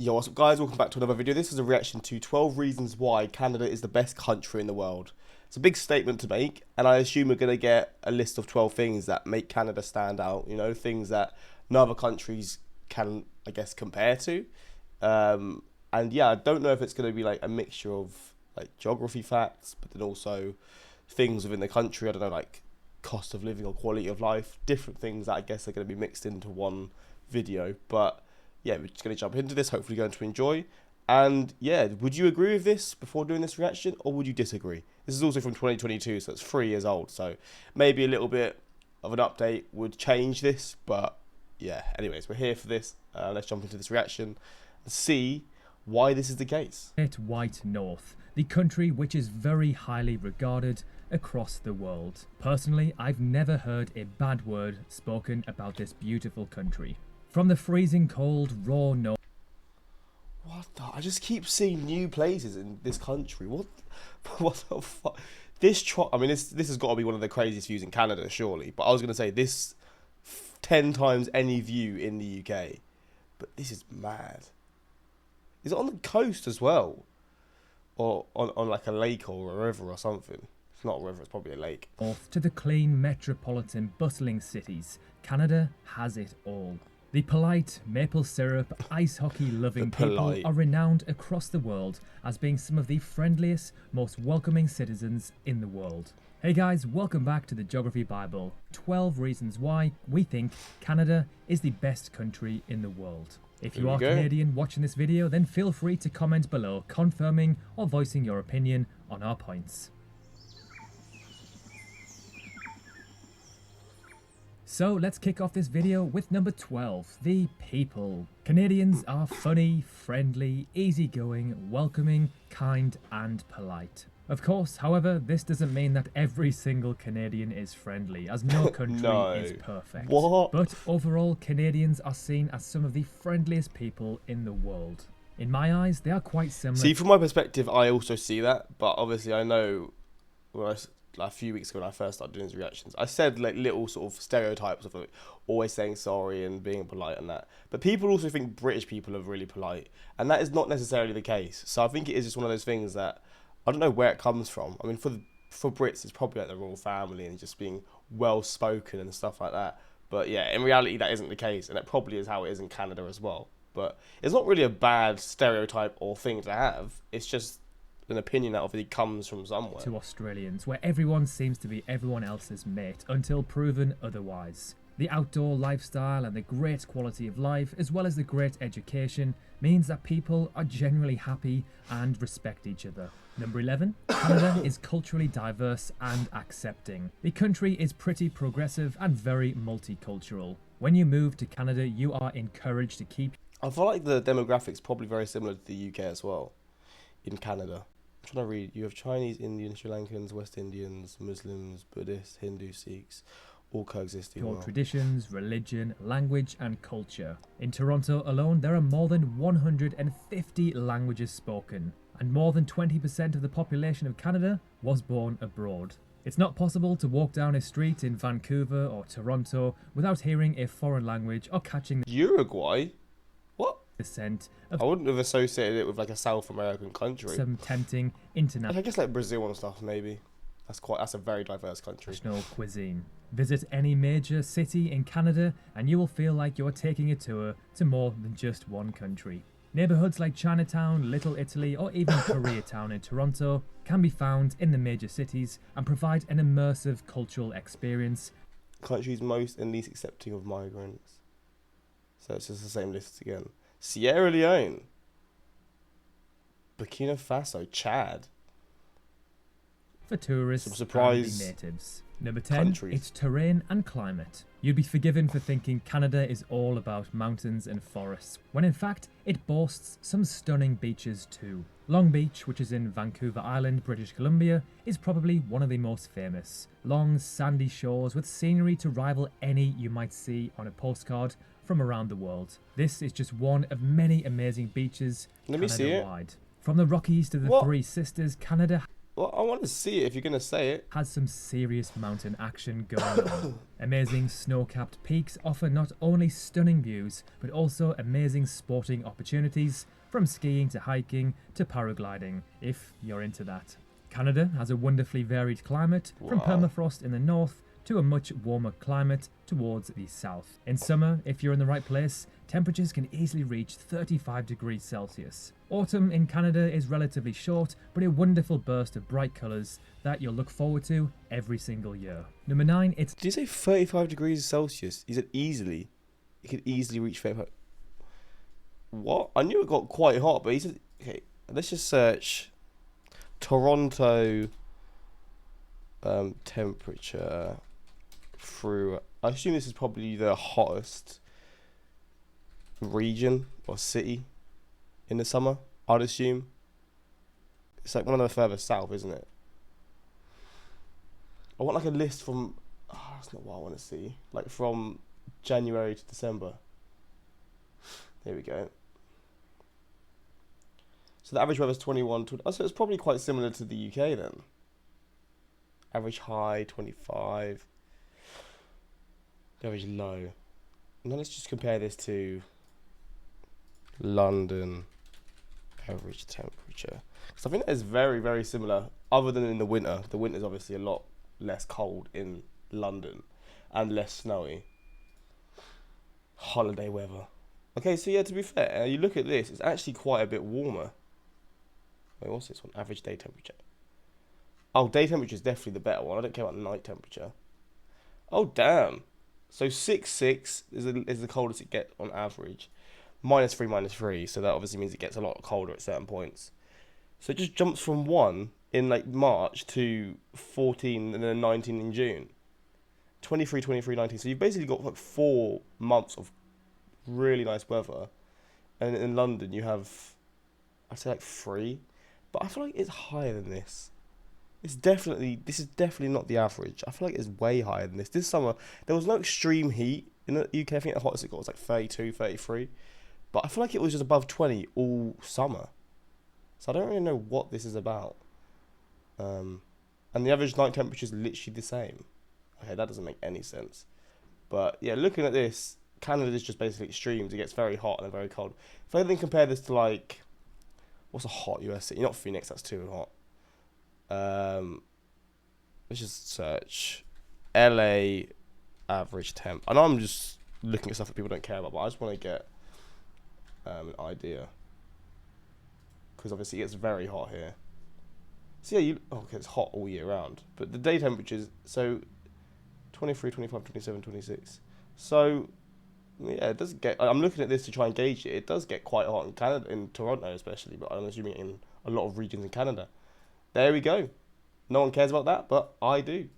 Yo, what's up guys, welcome back to another video. This is a reaction to 12 reasons why Canada is the best country in the world. It's a big statement to make, and I assume we're going to get a list of 12 things that make Canada stand out, you know, things that no other countries can, I guess, compare to. And yeah, I don't know if it's going to be like a mixture of like geography facts, but then also things within the country, I don't know, like cost of living or quality of life, different things that I guess are going to be mixed into one video, but yeah, we're just going to jump into this, hopefully going to enjoy. And yeah, would you agree with this before doing this reaction, or would you disagree? This is also from 2022, so it's 3 years old, so maybe a little bit of an update would change this, but yeah, anyways, we're here for this. Let's jump into this reaction and see why this is the case. Great White North, the country which is very highly regarded across the world. Personally, I've never heard a bad word spoken about this beautiful country. From the freezing cold, raw north. What the? I just keep seeing new places in this country. What the fuck? I mean, this has got to be one of the craziest views in Canada, surely. But I was going to say this 10 times any view in the UK. But this is mad. Is it on the coast as well? Or on like a lake or a river or something? It's not a river, it's probably a lake. North to the clean, metropolitan, bustling cities, Canada has it all. The polite, maple syrup, ice hockey loving people are renowned across the world as being some of the friendliest, most welcoming citizens in the world. Hey guys, welcome back to the Geography Bible. 12 reasons why we think Canada is the best country in the world. If you are Canadian watching this video, then feel free to comment below confirming or voicing your opinion on our points. So let's kick off this video with number 12, the people. Canadians are funny, friendly, easygoing, welcoming, kind and polite. Of course, however, this doesn't mean that every single Canadian is friendly, as no country is perfect. What? But overall, Canadians are seen as some of the friendliest people in the world. In my eyes, they are quite similar. See, from my perspective, I also see that, but obviously I know like a few weeks ago when I first started doing these reactions, I said like little sort of stereotypes of like always saying sorry and being polite and that. But people also think British people are really polite, and that is not necessarily the case. So I think it is just one of those things that I don't know where it comes from. I mean, for Brits, it's probably like the royal family and just being well spoken and stuff like that. But yeah, in reality, that isn't the case, and it probably is how it is in Canada as well. But it's not really a bad stereotype or thing to have. It's just an opinion that obviously comes from somewhere. To Australians, where everyone seems to be everyone else's mate until proven otherwise. The outdoor lifestyle and the great quality of life, as well as the great education, means that people are generally happy and respect each other. Number 11, Canada is culturally diverse and accepting. The country is pretty progressive and very multicultural. When you move to Canada, you are encouraged to keep... I feel like the demographics probably very similar to the UK as well, in Canada. I'm trying to read. You have Chinese, Indian, Sri Lankans, West Indians, Muslims, Buddhists, Hindu, Sikhs, all coexisting. Your traditions, religion, language and culture. In Toronto alone, there are more than 150 languages spoken, and more than 20% of the population of Canada was born abroad. It's not possible to walk down a street in Vancouver or Toronto without hearing a foreign language or catching the Uruguay? What? scent of... I wouldn't have associated it with like a South American country. Some tempting international... I guess like Brazil and stuff maybe. That's a very diverse country. Cuisine. Visit any major city in Canada and you will feel like you're taking a tour to more than just one country. Neighbourhoods like Chinatown, Little Italy or even Koreatown in Toronto can be found in the major cities and provide an immersive cultural experience. Countries most and least accepting of migrants. So it's just the same list again. Sierra Leone, Burkina Faso, Chad. For tourists Some surprise and the natives. Number 10, countries. Its terrain and climate. You'd be forgiven for thinking Canada is all about mountains and forests, when in fact it boasts some stunning beaches too. Long Beach, which is in Vancouver Island, British Columbia, is probably one of the most famous. Long sandy shores with scenery to rival any you might see on a postcard from around the world. This is just one of many amazing beaches Canada-wide. From the Rockies to the Three Sisters, Canada... Well, I want to see it if you're going to say it. Has some serious mountain action going on. Amazing snow-capped peaks offer not only stunning views, but also amazing sporting opportunities, from skiing to hiking to paragliding, if you're into that. Canada has a wonderfully varied climate, from permafrost in the north to a much warmer climate towards the south. In summer, if you're in the right place, temperatures can easily reach 35 degrees Celsius. Autumn in Canada is relatively short, but a wonderful burst of bright colours that you'll look forward to every single year. Number 9, it's... Did you say 35 degrees Celsius? He said easily. It could easily reach 35. What? I knew it got quite hot, but he said... Okay, let's just search Toronto temperature through... I assume this is probably the hottest region or city in the summer, I'd assume. It's like one of the further south, isn't it? I want like a list from... Oh, that's not what I want to see. Like from January to December. There we go. So the average weather is 21. Oh, so it's probably quite similar to the UK then. Average high, 25. Average low. Now let's just compare this to London average temperature. Because I think that is very, very similar, other than in the winter. The winter is obviously a lot less cold in London and less snowy. Holiday weather. Okay, so yeah, to be fair, you look at this, it's actually quite a bit warmer. Wait, what's this one? Average day temperature. Oh, day temperature is definitely the better one. I don't care about night temperature. Oh, damn. So 6.6 is the coldest it gets on average. -3, so that obviously means it gets a lot colder at certain points. So it just jumps from 1 in like March to 14 and then 19 in June. 23, 23, 19. So you've basically got like 4 months of really nice weather. And in London you have, I'd say like 3. But I feel like it's higher than this. This is definitely not the average. I feel like it's way higher than this. This summer, there was no extreme heat in the UK. I think the hottest it got was like 32, 33. But I feel like it was just above 20 all summer. So I don't really know what this is about. And the average night temperature is literally the same. Okay, that doesn't make any sense. But yeah, looking at this, Canada is just basically extremes. It gets very hot and very cold. If I then compare this to like, what's a hot US city? Not Phoenix, that's too hot. Let's just search LA average temp. I know I'm just looking at stuff that people don't care about, but I just want to get an idea, because obviously it's very hot here. So yeah, okay, it's hot all year round, but the day temperatures, so 23, 25, 27, 26. So yeah, it does get, I'm looking at this to try and gauge it. It does get quite hot in Canada, in Toronto especially, but I'm assuming in a lot of regions in Canada. There we go. No one cares about that, but I do.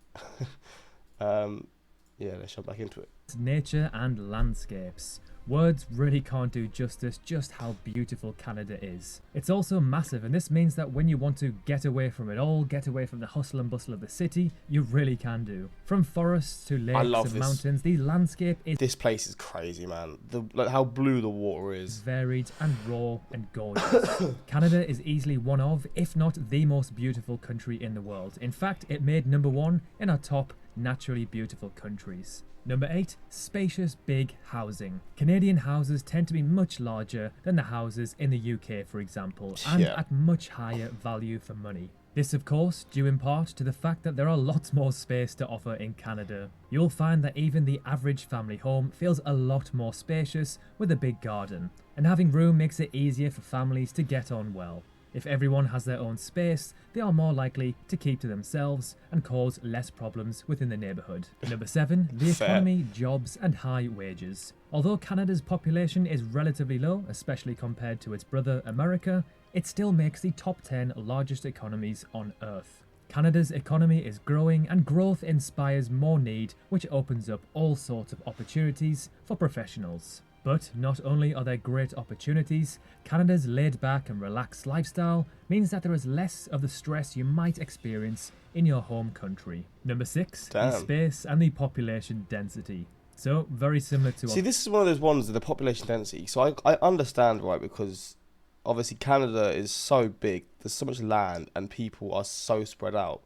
Yeah, let's jump back into it. Nature and landscapes. Words really can't do justice just how beautiful Canada is. It's also massive, and this means that when you want to get away from it all, get away from the hustle and bustle of the city, you really can do. From forests to lakes and mountains, the landscape is... This place is crazy, man. Like how blue the water is. Varied and raw and gorgeous. Canada is easily one of, if not the most beautiful country in the world. In fact, it made number 1 in our top naturally beautiful countries. Number 8, spacious big housing. Canadian houses tend to be much larger than the houses in the UK, for example, and at much higher value for money. This, of course, due in part to the fact that there are lots more space to offer in Canada. You'll find that even the average family home feels a lot more spacious with a big garden, and having room makes it easier for families to get on well. If everyone has their own space, they are more likely to keep to themselves and cause less problems within the neighbourhood. Number 7, the economy, jobs and high wages. Although Canada's population is relatively low, especially compared to its brother America, it still makes the top 10 largest economies on Earth. Canada's economy is growing, and growth inspires more need, which opens up all sorts of opportunities for professionals. But not only are there great opportunities, Canada's laid-back and relaxed lifestyle means that there is less of the stress you might experience in your home country. Number 6, the space and the population density. So, very similar to... See, this is one of those ones, the population density. So I understand, right, because obviously Canada is so big. There's so much land and people are so spread out.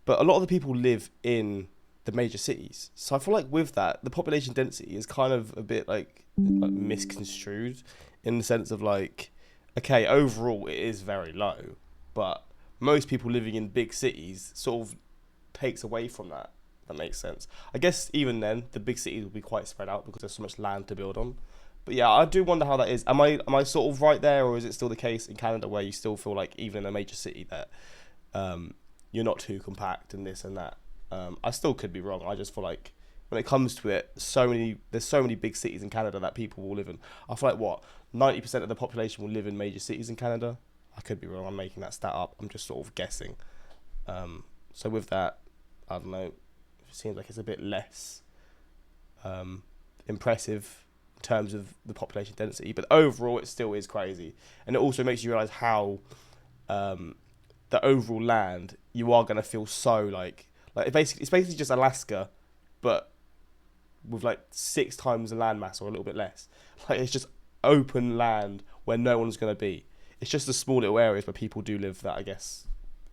But a lot of the people live in the major cities. So I feel like with that, the population density is kind of a bit like misconstrued in the sense of like, okay, overall it is very low, but most people living in big cities sort of takes away from that. If that makes sense. I guess even then, the big cities will be quite spread out because there's so much land to build on. But yeah, I do wonder how that is. Am I sort of right there, or is it still the case in Canada where you still feel like even in a major city that you're not too compact and this and that? I still could be wrong. I just feel like when it comes to it, there's so many big cities in Canada that people will live in. I feel like 90% of the population will live in major cities in Canada. I could be wrong. I'm making that stat up. I'm just sort of guessing. So with that, I don't know. It seems like it's a bit less impressive in terms of the population density, but overall it still is crazy, and it also makes you realize how the overall land you are gonna feel so like it's basically just Alaska, but with like 6 times the land mass or a little bit less. Like it's just open land where no one's gonna be. It's just the small little areas where people do live. That I guess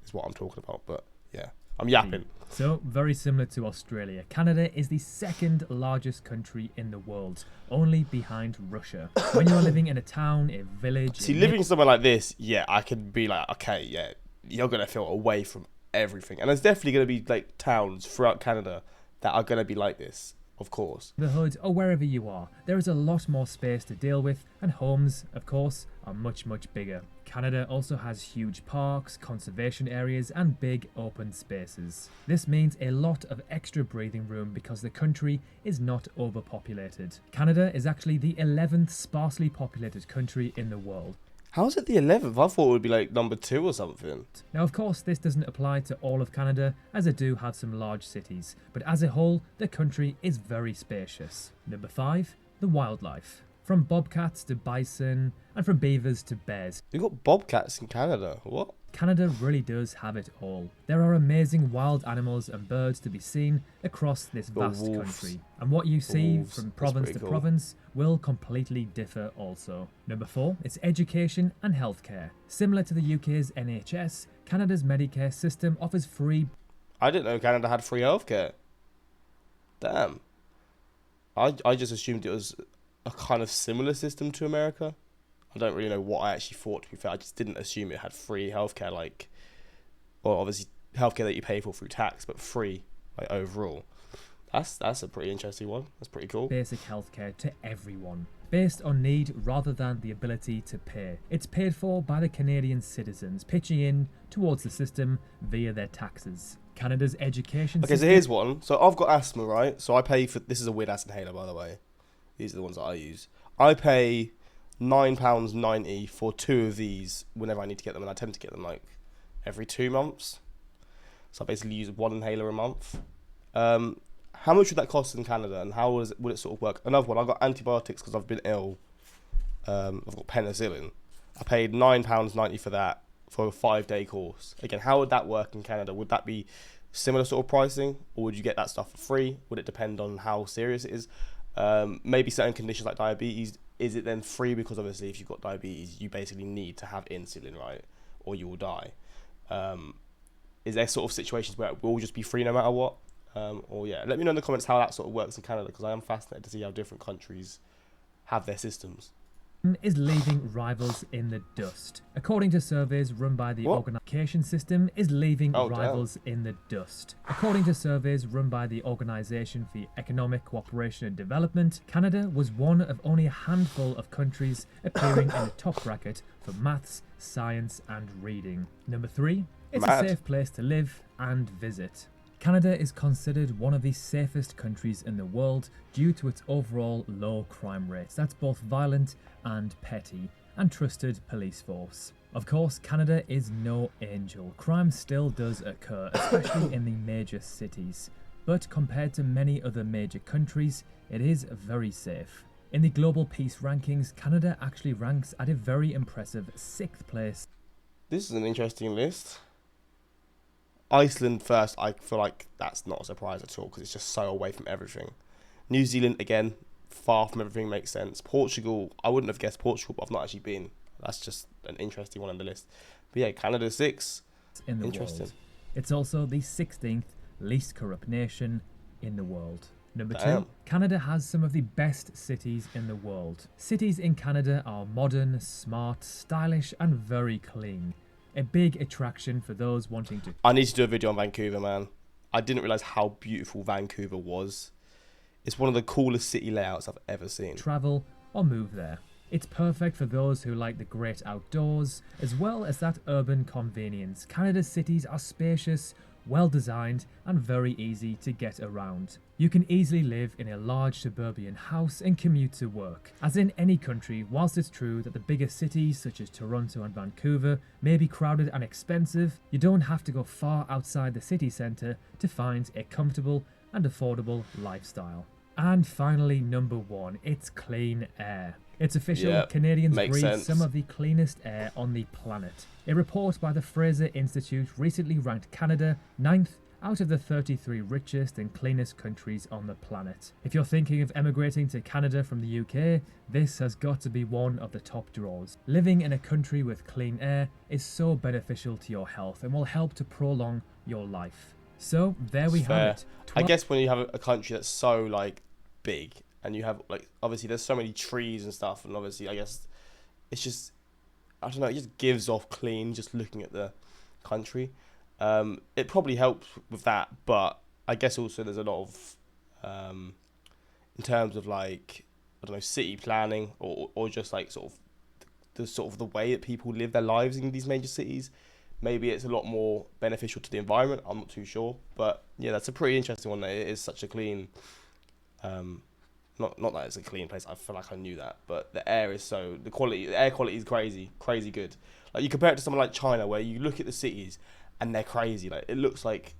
is what I'm talking about. But yeah, I'm yapping. So very similar to Australia, Canada is the second largest country in the world, only behind Russia. When you're living in a town, a village... See, living somewhere like this, yeah, I could be like, okay, yeah, you're going to feel away from everything. And there's definitely going to be like towns throughout Canada that are going to be like this, of course. The hood, or wherever you are, there is a lot more space to deal with, and homes, of course, are much, much bigger. Canada also has huge parks, conservation areas, and big open spaces. This means a lot of extra breathing room because the country is not overpopulated. Canada is actually the 11th sparsely populated country in the world. How is it the 11th? I thought it would be like number 2 or something. Now, of course, this doesn't apply to all of Canada, as they do have some large cities, but as a whole, the country is very spacious. Number 5, the wildlife. From bobcats to bison, and from beavers to bears. You've got bobcats in Canada. What? Canada really does have it all. There are amazing wild animals and birds to be seen across this vast country. And what you see from province to province will completely differ also. Number 4, it's education and healthcare. Similar to the UK's NHS, Canada's Medicare system offers free... I didn't know Canada had free healthcare. Damn. I just assumed it was a kind of similar system to America. I don't really know what I actually thought, to be fair. I just didn't assume it had free healthcare, like, or obviously healthcare that you pay for through tax, but free, like, overall. That's a pretty interesting one. That's pretty cool. Basic healthcare to everyone, based on need rather than the ability to pay. It's paid for by the Canadian citizens, pitching in towards the system via their taxes. Canada's education system... Okay, so here's one. So I've got asthma, right? So I pay for... This is a weird ass inhaler, by the way. These are the ones that I use. I pay £9.90 for 2 of these whenever I need to get them, and I tend to get them like every 2 months. So I basically use 1 inhaler a month. How much would that cost in Canada, and how would it sort of work? Another one, I got antibiotics because I've been ill. I've got penicillin. I paid £9.90 for that for a 5-day course. Again, how would that work in Canada? Would that be similar sort of pricing, or would you get that stuff for free? Would it depend on how serious it is? Maybe certain conditions like diabetes, is it then free? Because obviously if you've got diabetes, you basically need to have insulin, right? Or you will die. Is there sort of situations where it will just be free no matter what? Or yeah, let me know in the comments how that sort of works in Canada, because I am fascinated to see how different countries have their systems. Is leaving rivals in the dust. According to surveys run by the organisation system, is leaving rivals in the dust. According to surveys run by the Organisation for Economic Cooperation and Development, Canada was one of only a handful of countries appearing in the top bracket for maths, science and reading. Number 3, it's a safe place to live and visit. Canada is considered one of the safest countries in the world due to its overall low crime rates. That's both violent and petty, and trusted police force. Of course, Canada is no angel. Crime still does occur, especially in the major cities. But compared to many other major countries, it is very safe. In the Global Peace Rankings, Canada actually ranks at a very impressive 6th place. This is an interesting list. Iceland first, I feel like that's not a surprise at all because it's just so away from everything. New Zealand, again, far from everything, makes sense. Portugal, I wouldn't have guessed Portugal, but I've not actually been. that's just an interesting one on the list. But yeah, Canada 6. In the Interesting. world. It's also the 16th least corrupt nation in the world. Number Damn. 2, Canada has some of the best cities in the world. Cities in Canada are modern, smart, stylish, and very clean. A big attraction for those wanting to... I need to do a video on Vancouver, man. I didn't realise how beautiful Vancouver was. It's one of the coolest city layouts I've ever seen. Travel or move there. It's perfect for those who like the great outdoors, as well as that urban convenience. Canada's cities are spacious, well designed, and very easy to get around. You can easily live in a large suburban house and commute to work. As in any country, whilst it's true that the bigger cities such as Toronto and Vancouver may be crowded and expensive, you don't have to go far outside the city centre to find a comfortable and affordable lifestyle. And finally, number 1, it's clean air. It's official, Yep, Canadians makes breathe sense. some of the cleanest air on the planet. A report by the Fraser Institute recently ranked Canada 9th out of the 33 richest and cleanest countries on the planet. If you're thinking of emigrating to Canada from the UK, this has got to be one of the top draws. Living in a country with clean air is so beneficial to your health and will help to prolong your life. So there we have it. I guess when you have a country that's so like big, and you have like, obviously there's so many trees and stuff, and obviously I guess it's just, I don't know, it just gives off clean just looking at the country. It probably helps with that, but I guess also there's a lot of in terms of like, I don't know, city planning or just like sort of the way that people live their lives in these major cities. Maybe it's a lot more beneficial to the environment. I'm not too sure, but yeah, that's a pretty interesting one. That it is such a clean, not that it's a clean place. I feel like I knew that, but the air is the air quality is crazy good. Like you compare it to someone like China, where you look at the cities and they're crazy. Like it looks like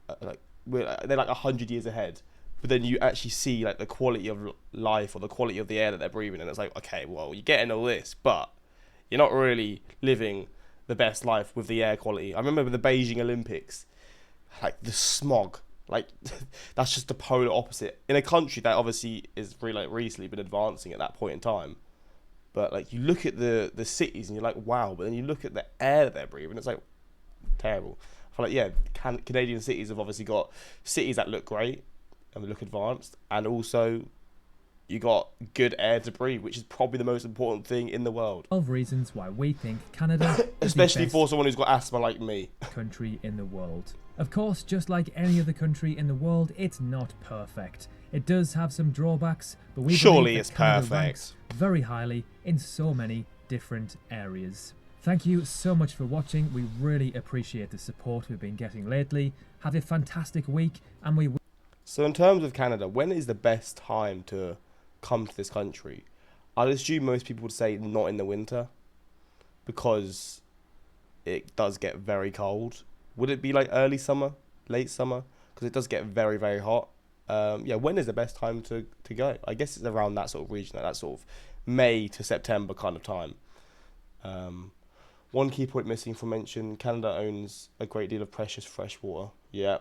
they're like 100 years ahead. But then you actually see like the quality of life or the quality of the air that they're breathing, and it's like, okay, well, you're getting all this, but you're not really living the best life with the air quality. I remember with the Beijing Olympics, like the smog, like that's just the polar opposite in a country that obviously is really like recently been advancing at that point in time. But like you look at the cities and you're like, wow, but then you look at the air that they're breathing, it's like terrible. I feel like, yeah, Canadian cities have obviously got cities that look great and look advanced, and also you got good air to breathe, which is probably the most important thing in the world. 12 reasons why we think Canada is especially the best for someone who's got asthma like me. country in the world. Of course, just like any other country in the world, it's not perfect. It does have some drawbacks, but we Surely believe it's that Canada perfect. ranks very highly in so many different areas. Thank you so much for watching. We really appreciate the support we've been getting lately. Have a fantastic week, and we will... So in terms of Canada, when is the best time to come to this country? I'd assume most people would say not in the winter, because it does get very cold. Would it be like early summer, late summer? Because it does get very, very hot. Yeah, when is the best time to go? I guess it's around that sort of region, that sort of May to September kind of time. One key point missing from mention: Canada owns a great deal of precious fresh water. Yeah.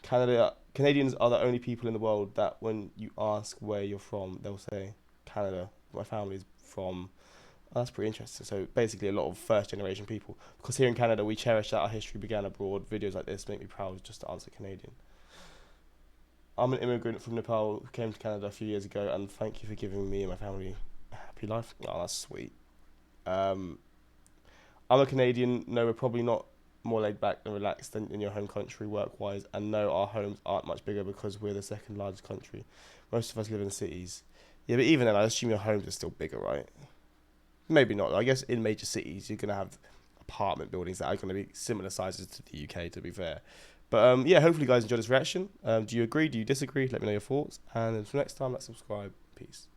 Canadians are the only people in the world that when you ask where you're from, they'll say Canada. My family's from... Oh, that's pretty interesting. So basically a lot of first generation people. Because here in Canada, we cherish that our history began abroad. Videos like this make me proud just to answer Canadian. I'm an immigrant from Nepal who came to Canada a few years ago, and thank you for giving me and my family a happy life. Oh, that's sweet. I'm a Canadian. No, we're probably not more laid back and relaxed than in your home country work-wise, and no, our homes aren't much bigger because we're the second largest country. Most of us live in cities. Yeah, but even then, I assume your homes are still bigger, right? Maybe not. I guess in major cities, you're going to have apartment buildings that are going to be similar sizes to the UK, to be fair. But yeah, hopefully you guys enjoyed this reaction. Do you agree? Do you disagree? Let me know your thoughts. And until next time, let's subscribe. Peace.